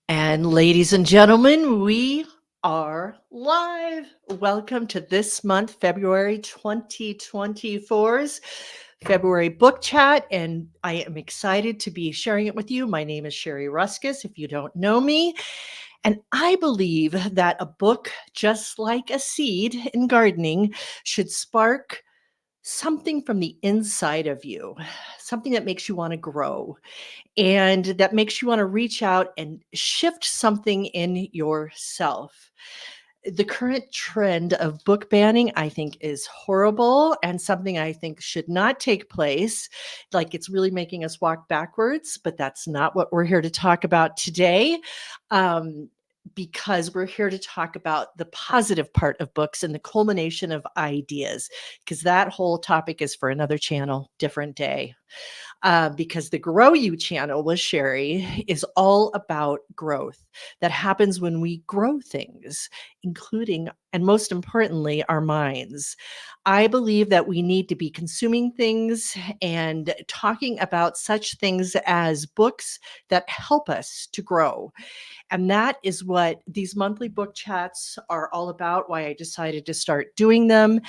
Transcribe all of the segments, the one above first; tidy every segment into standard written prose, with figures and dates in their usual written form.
And ladies and gentlemen, we are live. Welcome to this month, February 2024's February Book Chat. And I am excited to be sharing it with you. My name is Sherry Ruskus, if you don't know me. And I believe that a book, just like a seed in gardening, should spark something from the inside of you, something that makes you want to grow and that makes you want to reach out and shift something in yourself. The current trend of book banning, I think, is horrible and something I think should not take place. Like it's really making us walk backwards, but that's not what we're here to talk about today. Um, because we're here to talk about the positive part of books and the culmination of ideas, because that whole topic is for another channel, different day. Because the Grow You channel with Sherry is all about growth that happens when we grow things, including and most importantly, our minds. I believe that we need to be consuming things and talking about such things as books that help us to grow. And that is what these monthly book chats are all about, why I decided to start doing them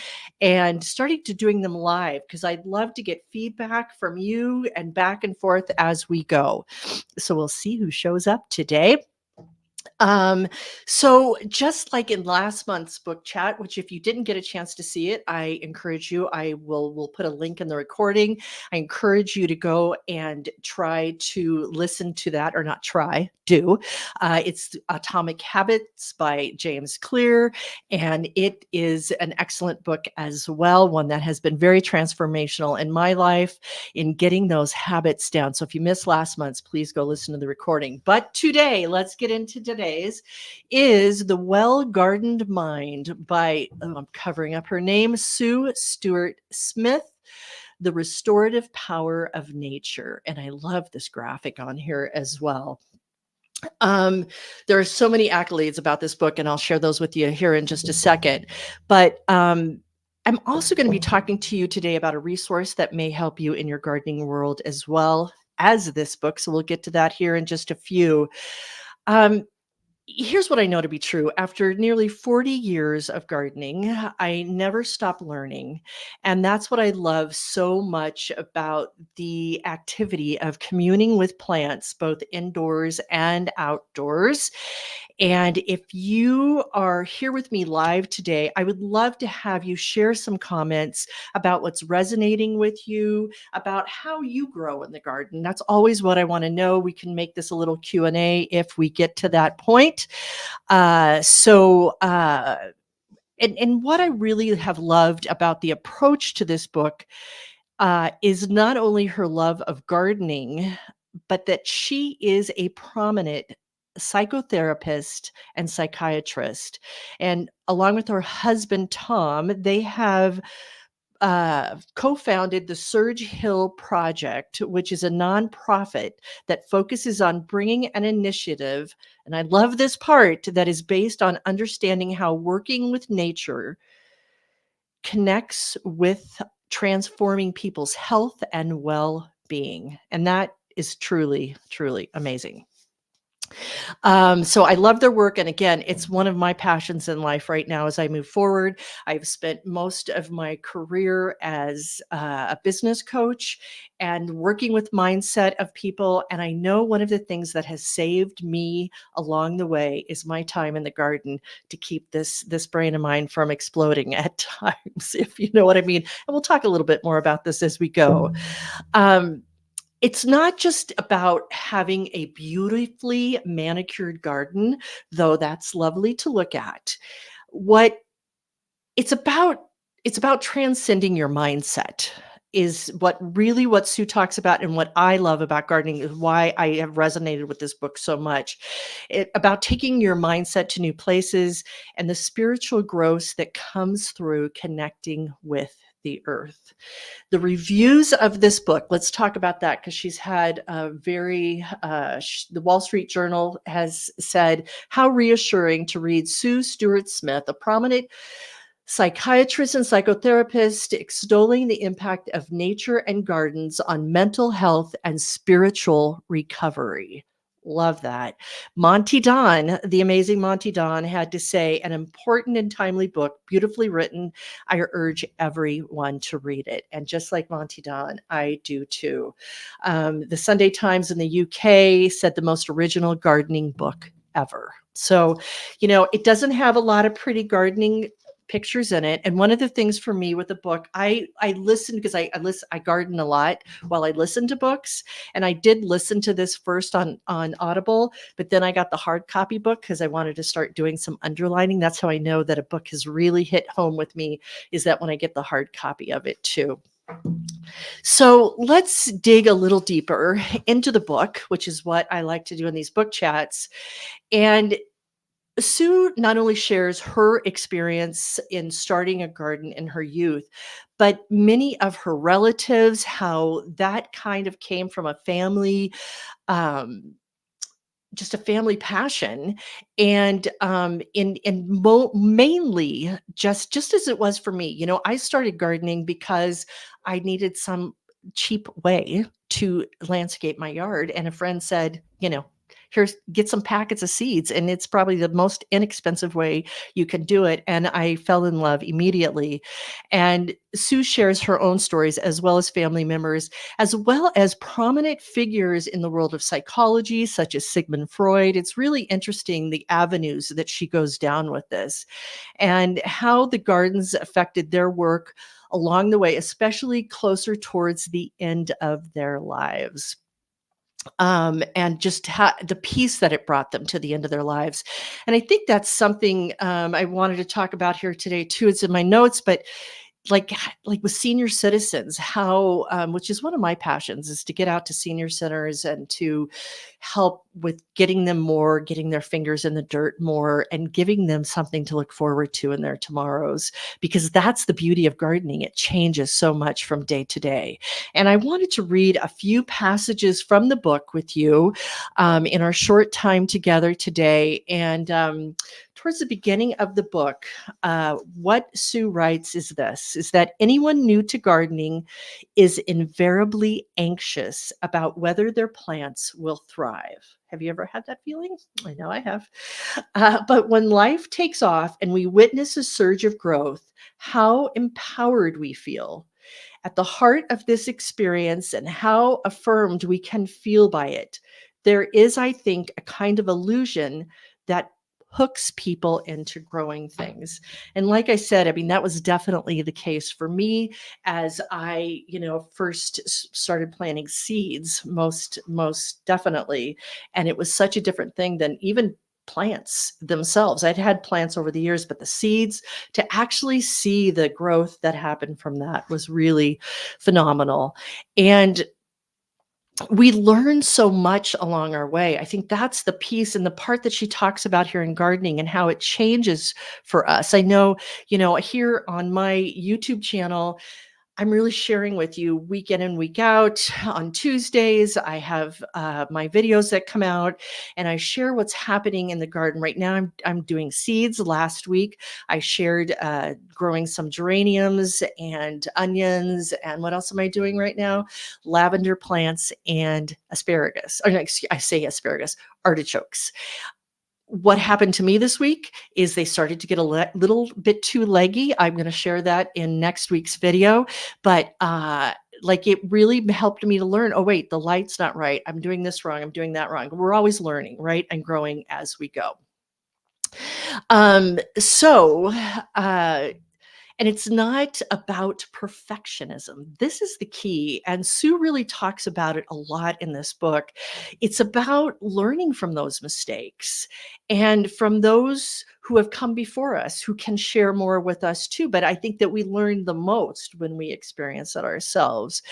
and starting to doing them live, because I'd love to get feedback from you and back and forth as we go. So we'll see who shows up today. Um, so just like in last month's book chat, which if you didn't get a chance to see it, I encourage you, will put a link in the recording. I encourage you to go and try to listen to that, or not try, do. It's Atomic Habits by James Clear, and it is an excellent book as well, one that has been very transformational in my life in getting those habits down. So if you missed last month's, please go listen to the recording. But today, let's get into today's, is The Well-Gardened Mind by, I'm covering up her name, Sue Stuart Smith, The Restorative Power of Nature. And I love this graphic on here as well. There are so many accolades about this book, and I'll share those with you here in just a second. But I'm also going to be talking to you today about a resource that may help you in your gardening world as well as this book. So we'll get to that here in just a few. Um, Here's what I know to be true. After nearly 40 years of gardening, I never stop learning. And that's what I love so much about the activity of communing with plants, both indoors and outdoors. And if you are here with me live today, I would love to have you share some comments about what's resonating with you, about how you grow in the garden. That's always what I want to know. We can make this a little Q&A if we get to that point. And what I really have loved about the approach to this book is not only her love of gardening, but that she is a prominent psychotherapist and psychiatrist. And along with her husband, Tom, they have co-founded the Surge Hill Project, which is a nonprofit that focuses on bringing an initiative, and I love this part, that is based on understanding how working with nature connects with transforming people's health and well-being. And that is truly, truly amazing. So I love their work. And again, it's one of my passions in life right now as I move forward. I've spent most of my career as a business coach and working with mindset of people. And I know one of the things that has saved me along the way is my time in the garden to keep this brain of mine from exploding at times, if you know what I mean. And we'll talk a little bit more about this as we go. It's not just about having a beautifully manicured garden, though that's lovely to look at. What it's about, it's about transcending your mindset is what Sue talks about, and what I love about gardening is why I have resonated with this book so much. About taking your mindset to new places and the spiritual growth that comes through connecting with the earth. The reviews of this book, let's talk about that, because she's had a the Wall Street Journal has said, how reassuring to read Sue Stuart Smith, a prominent psychiatrist and psychotherapist, extolling the impact of nature and gardens on mental health and spiritual recovery. Love that. Monty Don, the amazing Monty Don, had to say, an important and timely book, beautifully written. I urge everyone to read it. And just like Monty Don, I do too. The Sunday Times in the UK said the most original gardening book ever. So, it doesn't have a lot of pretty gardening pictures in it. And one of the things for me with the book, I listen because I garden a lot while I listen to books. And I did listen to this first on Audible, but then I got the hard copy book because I wanted to start doing some underlining. That's how I know that a book has really hit home with me, is that when I get the hard copy of it too. So let's dig a little deeper into the book, which is what I like to do in these book chats. And Sue not only shares her experience in starting a garden in her youth, but many of her relatives, how that kind of came from a family, um, just a family passion, and mainly just as it was for me. I started gardening because I needed some cheap way to landscape my yard, and a friend said, here's, get some packets of seeds, and it's probably the most inexpensive way you can do it. And I fell in love immediately. And Sue shares her own stories, as well as family members, as well as prominent figures in the world of psychology, such as Sigmund Freud. It's really interesting the avenues that she goes down with this, and how the gardens affected their work along the way, especially closer towards the end of their lives. And just the peace that it brought them to the end of their lives. And I think that's something I wanted to talk about here today too. It's in my notes, but like with senior citizens, how which is one of my passions, is to get out to senior centers and to help with getting their fingers in the dirt more, and giving them something to look forward to in their tomorrows, because that's the beauty of gardening. It changes so much from day to day. And I wanted to read a few passages from the book with you in our short time together today. And towards the beginning of the book, what Sue writes is that anyone new to gardening is invariably anxious about whether their plants will thrive. Have you ever had that feeling? I know I have. But when life takes off and we witness a surge of growth, how empowered we feel. At the heart of this experience, and how affirmed we can feel by it, there is, I think, a kind of illusion that hooks people into growing things. And like I said, I mean, that was definitely the case for me as I, first started planting seeds, most definitely. And it was such a different thing than even plants themselves. I'd had plants over the years, but the seeds, to actually see the growth that happened from that, was really phenomenal. And we learn so much along our way. I think that's the piece and the part that she talks about here in gardening, and how it changes for us. I know, here on my YouTube channel, I'm really sharing with you week in and week out. On Tuesdays, I have my videos that come out, and I share what's happening in the garden. Right now, I'm doing seeds. Last week, I shared growing some geraniums and onions. And what else am I doing right now? Lavender plants and asparagus. Or no, I say asparagus, artichokes. What happened to me this week is they started to get a little bit too leggy. I'm going to share that in next week's video. But it really helped me to learn, oh, wait, the light's not right. I'm doing this wrong. I'm doing that wrong. We're always learning, right? And growing as we go. So, and it's not about perfectionism. This is the key. And Sue really talks about it a lot in this book. It's about learning from those mistakes, and from those who have come before us, who can share more with us too. But I think that we learn the most when we experience it ourselves.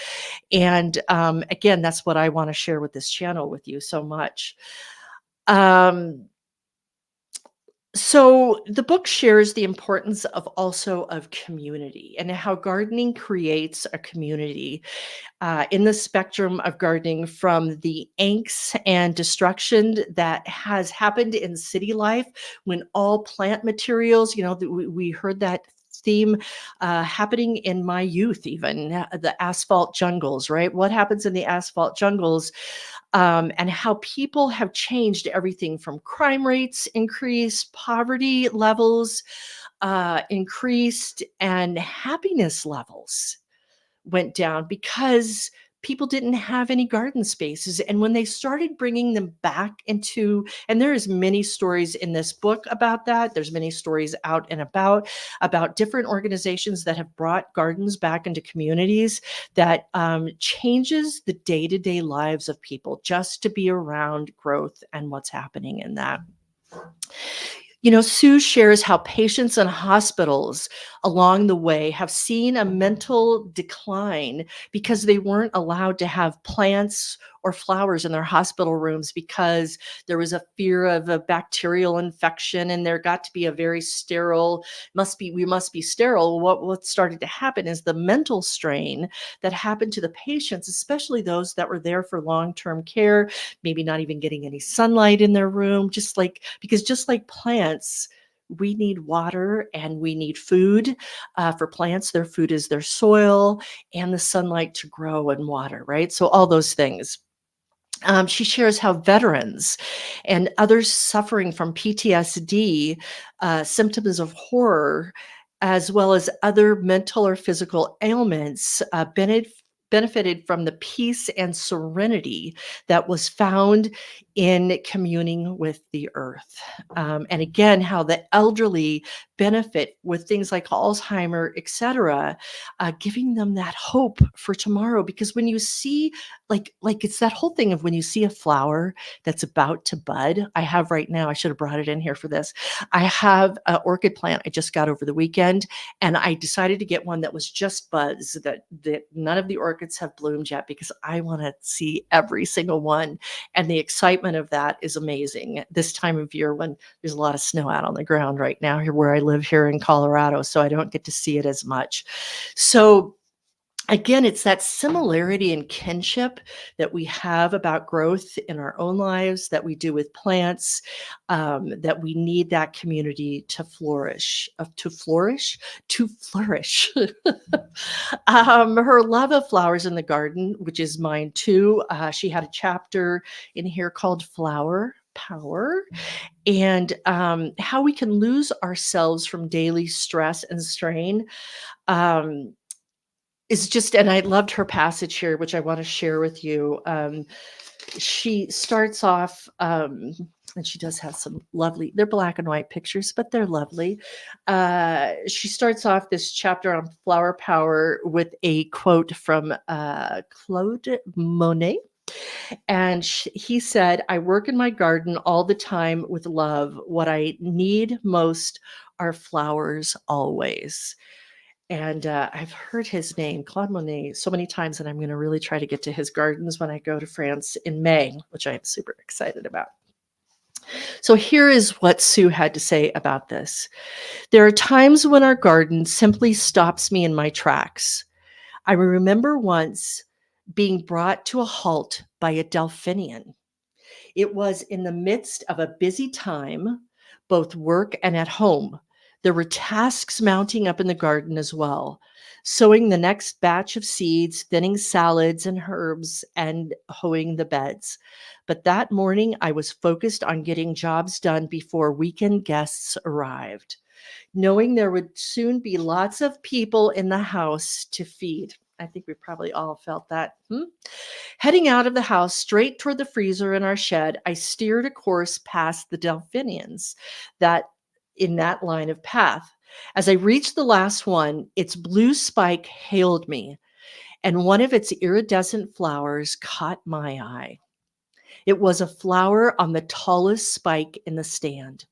And again, that's what I want to share with this channel with you so much. So the book shares the importance of community, and how gardening creates a community in the spectrum of gardening, from the angst and destruction that has happened in city life, when all plant materials, we heard that theme happening in my youth, even the asphalt jungles, right? What happens in the asphalt jungles? and how people have changed everything from crime rates increased, poverty levels increased, and happiness levels went down because people didn't have any garden spaces. And when they started bringing them back into, and there's many stories in this book about that, there's many stories out and about different organizations that have brought gardens back into communities, that changes the day-to-day lives of people just to be around growth and what's happening in that. Sue shares how patients in hospitals along the way have seen a mental decline because they weren't allowed to have plants or flowers in their hospital rooms because there was a fear of a bacterial infection, and there got to be a very sterile, we must be sterile. What started to happen is the mental strain that happened to the patients, especially those that were there for long-term care, maybe not even getting any sunlight in their room, because just like plants, we need water and we need food. For plants, their food is their soil and the sunlight to grow and water, right? So all those things. She shares how veterans and others suffering from PTSD, symptoms of horror, as well as other mental or physical ailments, benefited from the peace and serenity that was found in communing with the earth. And again, how the elderly benefit with things like Alzheimer, etc., giving them that hope for tomorrow. Because when you see, like it's that whole thing of when you see a flower that's about to bud. I have right now, I should have brought it in here for this. I have an orchid plant I just got over the weekend, and I decided to get one that was just buds, that none of the orchids have bloomed yet, because I want to see every single one. And the excitement of that is amazing this time of year when there's a lot of snow out on the ground right now here where I live here in Colorado, so I don't get to see it as much. So again, it's that similarity and kinship that we have about growth in our own lives, that we do with plants, that we need that community to flourish, to flourish. Her love of flowers in the garden, which is mine too. She had a chapter in here called Flower Power, and how we can lose ourselves from daily stress and strain. Um, is just, and I loved her passage here, which I want to share with you. She starts off, and she does have some lovely, they're black and white pictures, but they're lovely. She starts off this chapter on flower power with a quote from Claude Monet. And he said, "I work in my garden all the time with love. What I need most are flowers always." And I've heard his name, Claude Monet, so many times, and I'm going to really try to get to his gardens when I go to France in May, which I am super excited about. So here is what Sue had to say about this. "There are times when our garden simply stops me in my tracks. I remember once being brought to a halt by a delphinium. It was in the midst of a busy time, both work and at home. There were tasks mounting up in the garden as well, sowing the next batch of seeds, thinning salads and herbs, and hoeing the beds. But that morning, I was focused on getting jobs done before weekend guests arrived, knowing there would soon be lots of people in the house to feed." I think we probably all felt that. Heading out of the house straight toward the freezer in our shed, I steered a course past the delphiniums that in that line of path. As I reached the last one, its blue spike hailed me, and one of its iridescent flowers caught my eye. It was a flower on the tallest spike in the stand,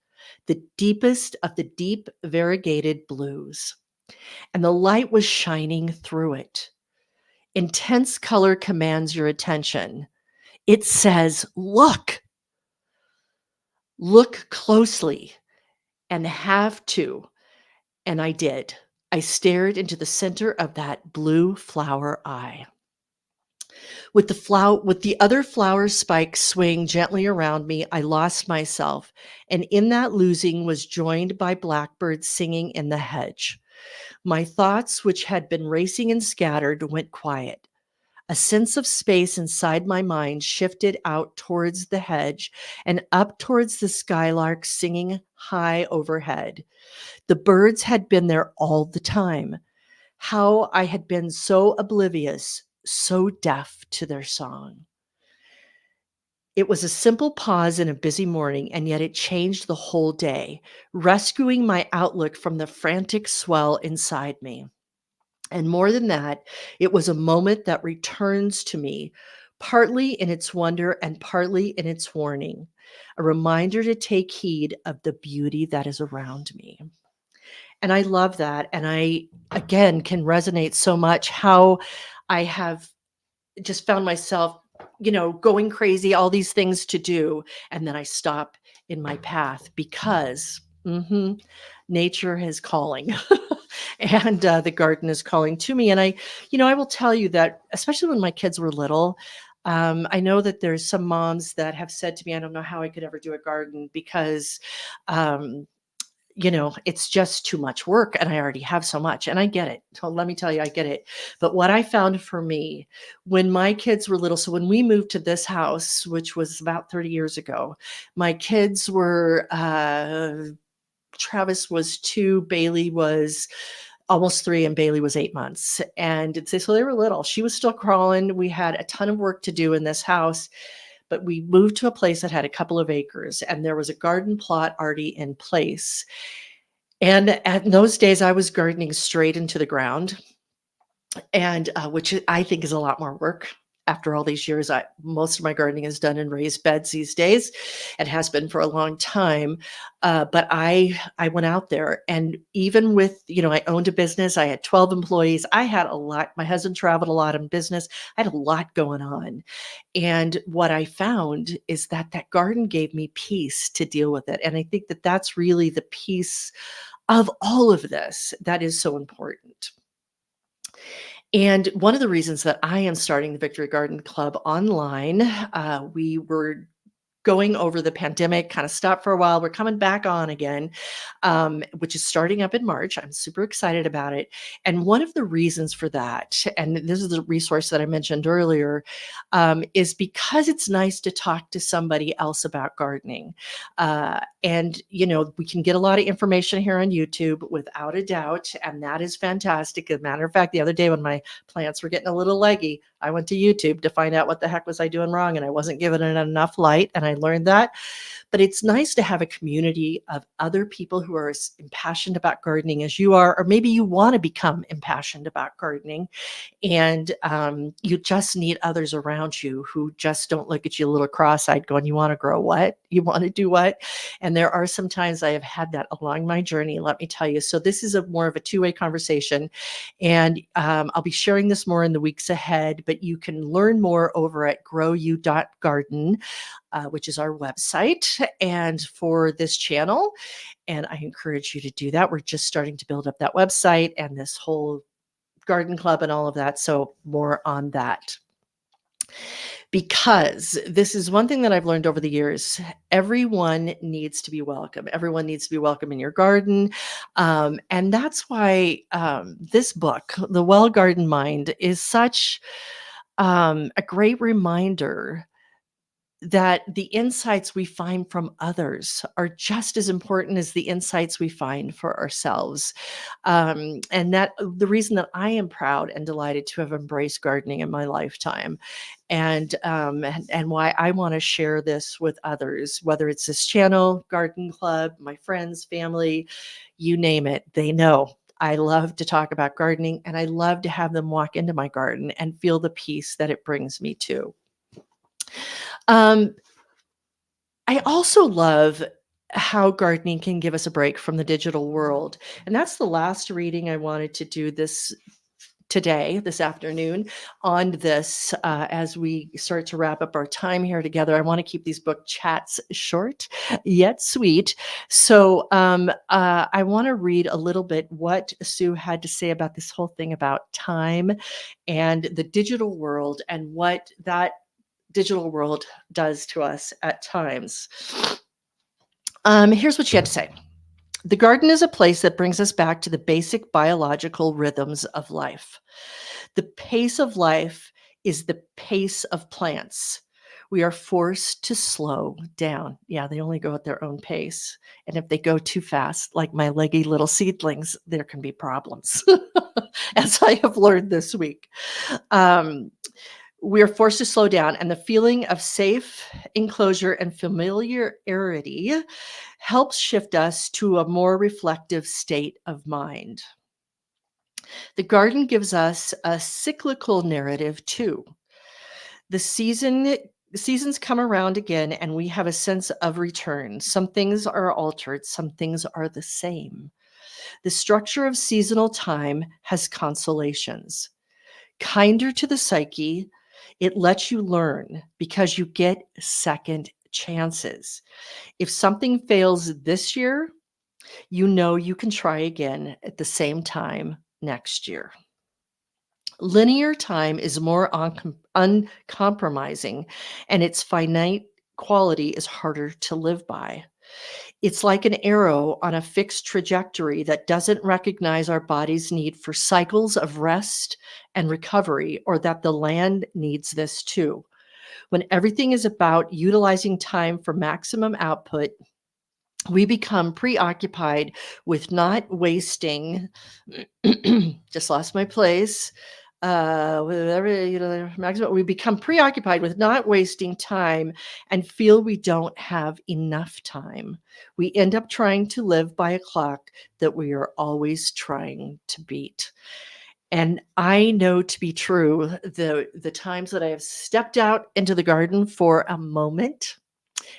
the deepest of the deep variegated blues, and the light was shining through it. Intense color commands your attention. It says, look closely, and have to. And I did. I stared into the center of that blue flower eye. With the other flower spikes swaying gently around me, I lost myself, and in that losing was joined by blackbirds singing in the hedge. My thoughts, which had been racing and scattered, went quiet. A sense of space inside my mind shifted out towards the hedge and up towards the skylark singing high overhead. The birds had been there all the time. How I had been so oblivious, so deaf to their song. It was a simple pause in a busy morning, and yet it changed the whole day, rescuing my outlook from the frantic swell inside me. And more than that, it was a moment that returns to me, partly in its wonder and partly in its warning, a reminder to take heed of the beauty that is around me. And I love that. And I, again, can resonate so much how I have just found myself, going crazy, all these things to do. And then I stop in my path because nature is calling and the garden is calling to me. And I will tell you that, especially when my kids were little, I know that there's some moms that have said to me, I don't know how I could ever do a garden because, um, it's just too much work and I already have so much. And I get it. So let me tell you, I get it. But what I found for me when my kids were little, so when we moved to this house, which was about 30 years ago, my kids were, Travis was 2, Bailey was almost 3, and Bailey was 8 months. And so they were little. She was still crawling. We had a ton of work to do in this house. But we moved to a place that had a couple of acres, and there was a garden plot already in place. And in those days, I was gardening straight into the ground, and which I think is a lot more work. After all these years, most of my gardening is done in raised beds these days, and has been for a long time. But I went out there, and even with I owned a business. I had 12 employees. I had a lot. My husband traveled a lot in business. I had a lot going on, and what I found is that that garden gave me peace to deal with it. And I think that that's really the piece of all of this that is so important. And one of the reasons that I am starting the Victory Garden Club online, we were going over the pandemic, kind of stopped for a while. We're coming back on again, which is starting up in March. I'm super excited about it. And one of the reasons for that, and this is the resource that I mentioned earlier, is because it's nice to talk to somebody else about gardening. And we can get a lot of information here on YouTube without a doubt. And that is fantastic. As a matter of fact, the other day when my plants were getting a little leggy, I went to YouTube to find out what the heck was I doing wrong, and I wasn't giving it enough light, and I learned that. But it's nice to have a community of other people who are as impassioned about gardening as you are, or maybe you want to become impassioned about gardening, and you just need others around you who just don't look at you a little cross-eyed going, you want to grow what? You want to do what? And there are some times I have had that along my journey, let me tell you. So this is more of a two-way conversation, and I'll be sharing this more in the weeks ahead, but you can learn more over at growu.garden, which is our website and for this channel. And I encourage you to do that. We're just starting to build up that website and this whole garden club and all of that. So more on that. Because this is one thing that I've learned over the years. Everyone needs to be welcome. Everyone needs to be welcome in your garden. And that's why this book, The Well Garden Mind, is such a great reminder that the insights we find from others are just as important as the insights we find for ourselves. And that the reason that I am proud and delighted to have embraced gardening in my lifetime, and why I want to share this with others, whether it's this channel, garden club, my friends, family, you name it, they know. I love to talk about gardening, and I love to have them walk into my garden and feel the peace that it brings me to. Um, I also love how gardening can give us a break from the digital world. And that's the last reading I wanted to do this afternoon on this as we start to wrap up our time here together. I want to keep these book chats short yet sweet. So I want to read a little bit what Sue had to say about this whole thing about time and the digital world and what that digital world does to us at times. Here's what she had to say. The garden is a place that brings us back to the basic biological rhythms of life. The pace of life is the pace of plants. We are forced to slow down. Yeah, they only go at their own pace. And if they go too fast, like my leggy little seedlings, there can be problems, as I have learned this week. Um, we are forced to slow down, and the feeling of safe enclosure and familiarity helps shift us to a more reflective state of mind. The garden gives us a cyclical narrative too. The seasons come around again, and we have a sense of return. Some things are altered, some things are the same. The structure of seasonal time has consolations. Kinder to the psyche, it lets you learn because you get second chances. If something fails this year, you know you can try again at the same time next year. Linear time is more uncompromising, and its finite quality is harder to live by. It's like an arrow on a fixed trajectory that doesn't recognize our body's need for cycles of rest and recovery, or that the land needs this too. When everything is about utilizing time for maximum output, we become preoccupied with not wasting just lost my place with every maximum. We become preoccupied with not wasting time and feel we don't have enough time. We end up trying to live by a clock that we are always trying to beat. And I know to be true the times that I have stepped out into the garden for a moment,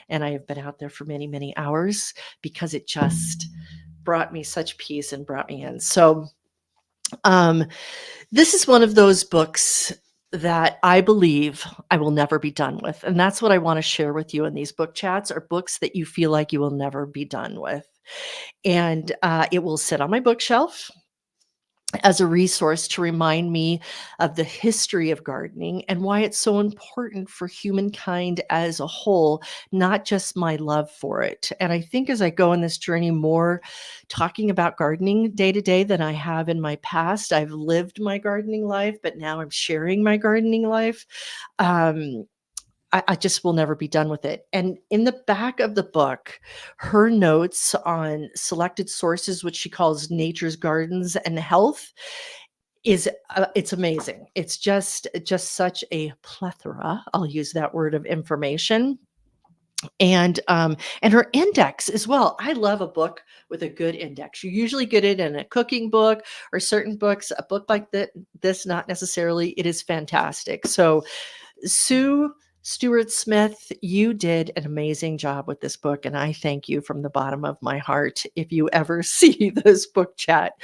and I have been out there for many, many hours, because it just brought me such peace and brought me in. So, um, this is one of those books that I believe I will never be done with. And that's what I want to share with you in these book chats, are books that you feel like you will never be done with. And it will sit on my bookshelf as a resource to remind me of the history of gardening and why it's so important for humankind as a whole, not just my love for it. And I think as I go on this journey more talking about gardening day to day than I have in my past, I've lived my gardening life, but now I'm sharing my gardening life. I just will never be done with it. And in the back of the book, her notes on selected sources, which she calls nature's gardens and health, is it's amazing. It's just such a plethora, I'll use that word, of information. And her index as well. I love a book with a good index. You usually get it in a cooking book or certain books. A book like this, not necessarily. It is fantastic. So Sue Stuart Smith, you did an amazing job with this book, and I thank you from the bottom of my heart if you ever see this book chat.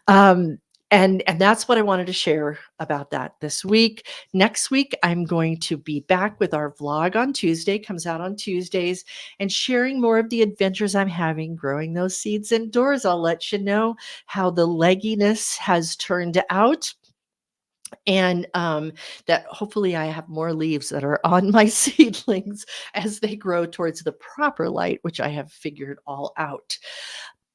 And that's what I wanted to share about that this week. Next week, I'm going to be back with our vlog on Tuesday, comes out on Tuesdays, and sharing more of the adventures I'm having growing those seeds indoors. I'll let you know how the legginess has turned out, and that hopefully I have more leaves that are on my seedlings as they grow towards the proper light, which I have figured all out.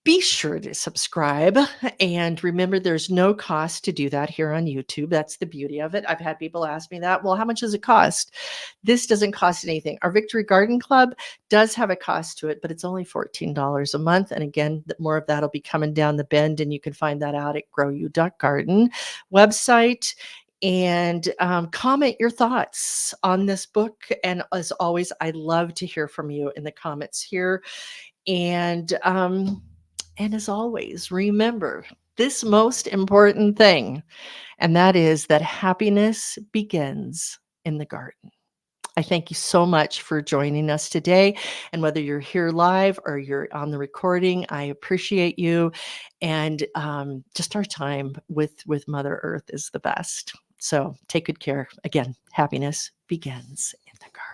Be sure to subscribe, and remember, there's no cost to do that here on YouTube. That's the beauty of it. I've had people ask me that. Well, how much does it cost? This doesn't cost anything. Our Victory Garden Club does have a cost to it, but it's only $14 a month. And again, more of that will be coming down the bend, and you can find that out at Grow You Duck Garden website. And comment your thoughts on this book. And as always, I love to hear from you in the comments here. And as always, remember this most important thing, and that is that happiness begins in the garden. I thank you so much for joining us today. And whether you're here live or you're on the recording, I appreciate you. And just our time with Mother Earth is the best. So take good care. Again, happiness begins in the garden.